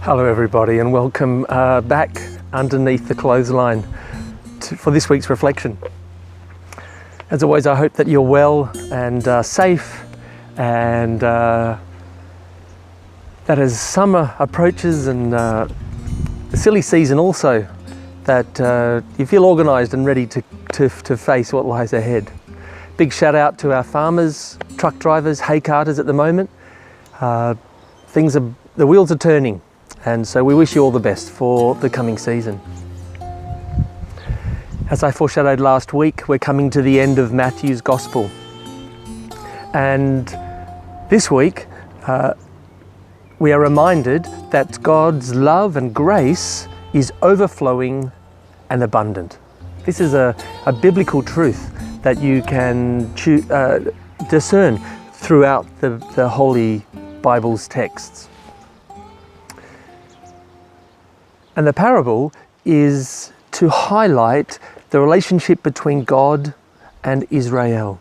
Hello everybody, and welcome back underneath the clothesline for this week's reflection. As always, I hope that you're well and safe, and that as summer approaches and the silly season also, that you feel organised and ready to face what lies ahead. Big shout out to our farmers, truck drivers, hay carters at the moment. The wheels are turning, and so we wish you all the best for the coming season. As I foreshadowed last week, we're coming to the end of Matthew's Gospel. And this week, we are reminded that God's love and grace is overflowing and abundant. This is a biblical truth that you can discern throughout the Holy Bible's texts. And the parable is to highlight the relationship between God and Israel.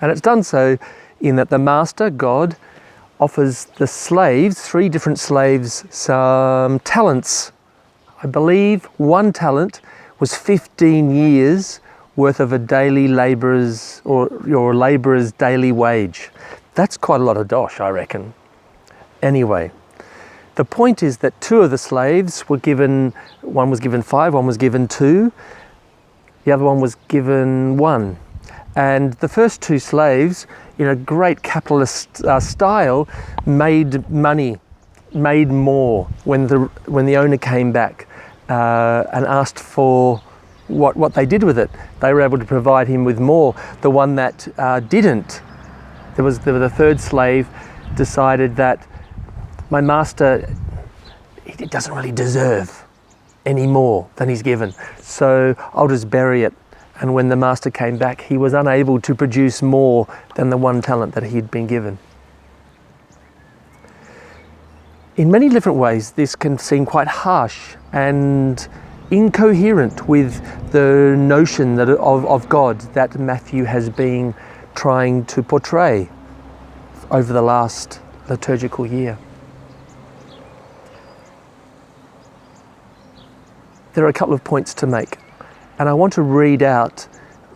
And it's done so in that the master, God, offers the slaves, 3 different slaves, some talents. I believe 1 talent was 15 years worth of a daily labourer's or your labourer's daily wage. That's quite a lot of dosh, I reckon. Anyway, the point is that 2 of the slaves were given, one was given 5, one was given 2, the other one was given 1. And the first 2 slaves, in a great capitalist style, made money, made more when the owner came back and asked for what they did with it. They were able to provide him with more. The one that didn't, the 3rd slave decided that my master, he doesn't really deserve any more than he's given, so I'll just bury it. And when the master came back, he was unable to produce more than the 1 talent that he'd been given. In many different ways, this can seem quite harsh and incoherent with the notion that of God that Matthew has been trying to portray over the last liturgical year. There are a couple of points to make, and I want to read out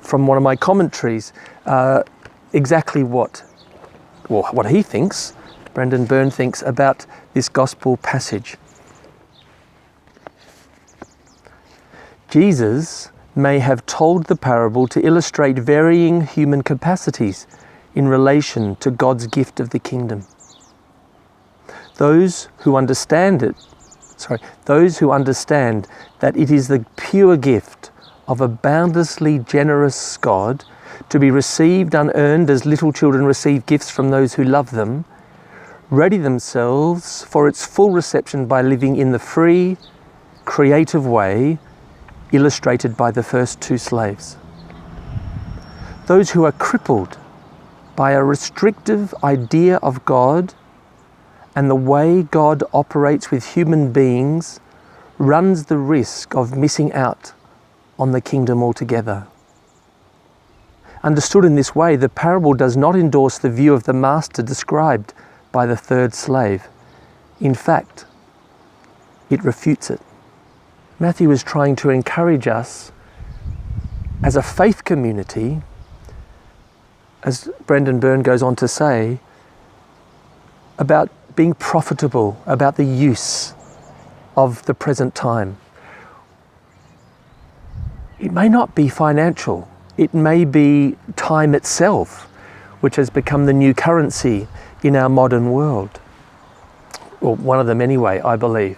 from one of my commentaries exactly what he thinks, Brendan Byrne thinks, about this gospel passage. Jesus may have told the parable to illustrate varying human capacities in relation to God's gift of the kingdom. Those who understand that it is the pure gift of a boundlessly generous God to be received unearned as little children receive gifts from those who love them, ready themselves for its full reception by living in the free, creative way illustrated by the first 2 slaves. Those who are crippled by a restrictive idea of God and the way God operates with human beings runs the risk of missing out on the kingdom altogether. Understood in this way, the parable does not endorse the view of the master described by the 3rd slave. In fact, it refutes it. Matthew is trying to encourage us as a faith community, as Brendan Byrne goes on to say, about being profitable, about the use of the present time. It may not be financial, it may be time itself, which has become the new currency in our modern world. Or one of them anyway, I believe.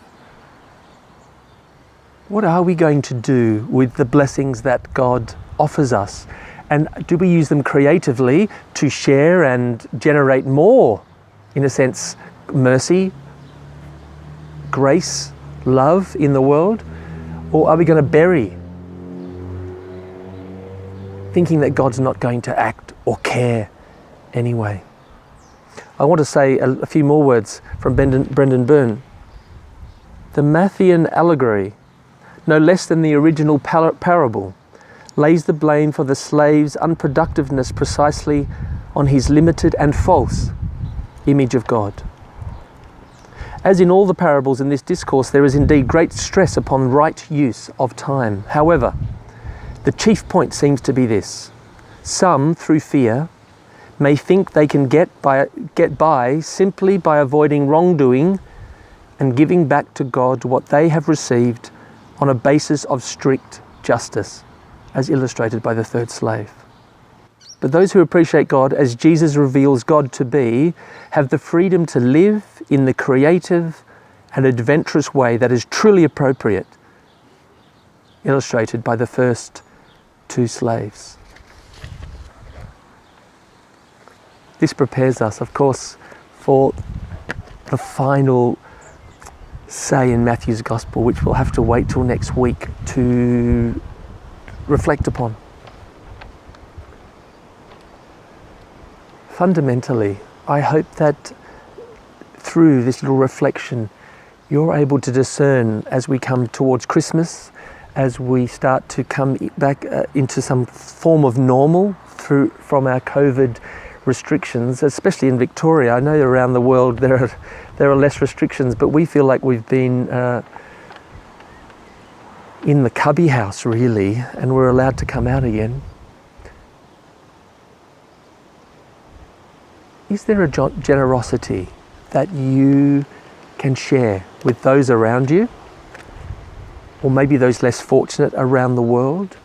What are we going to do with the blessings that God offers us? And do we use them creatively to share and generate more, in a sense, mercy, grace, love in the world? Or are we going to bury, thinking that God's not going to act or care anyway? I want to say a few more words from Brendan Byrne. The Matthean allegory, no less than the original parable, lays the blame for the slave's unproductiveness precisely on his limited and false image of God. As in all the parables in this discourse, there is indeed great stress upon right use of time. However, the chief point seems to be this: some, through fear, may think they can get by simply by avoiding wrongdoing and giving back to God what they have received on a basis of strict justice, as illustrated by the third slave. But those who appreciate God as Jesus reveals God to be have the freedom to live in the creative and adventurous way that is truly appropriate, illustrated by the first two slaves. This prepares us, of course, for the final say in Matthew's Gospel, which we'll have to wait till next week to reflect upon. Fundamentally, I hope that through this little reflection, you're able to discern as we come towards Christmas, as we start to come back into some form of normal from our COVID restrictions, especially in Victoria. I know around the world there are less restrictions, but we feel like we've been in the cubby house really, and we're allowed to come out again. Is there a generosity that you can share with those around you, or maybe those less fortunate around the world,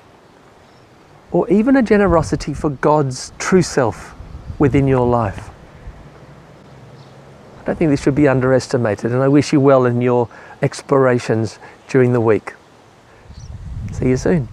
or even a generosity for God's true self within your life? I don't think this should be underestimated, and I wish you well in your explorations during the week. See you soon.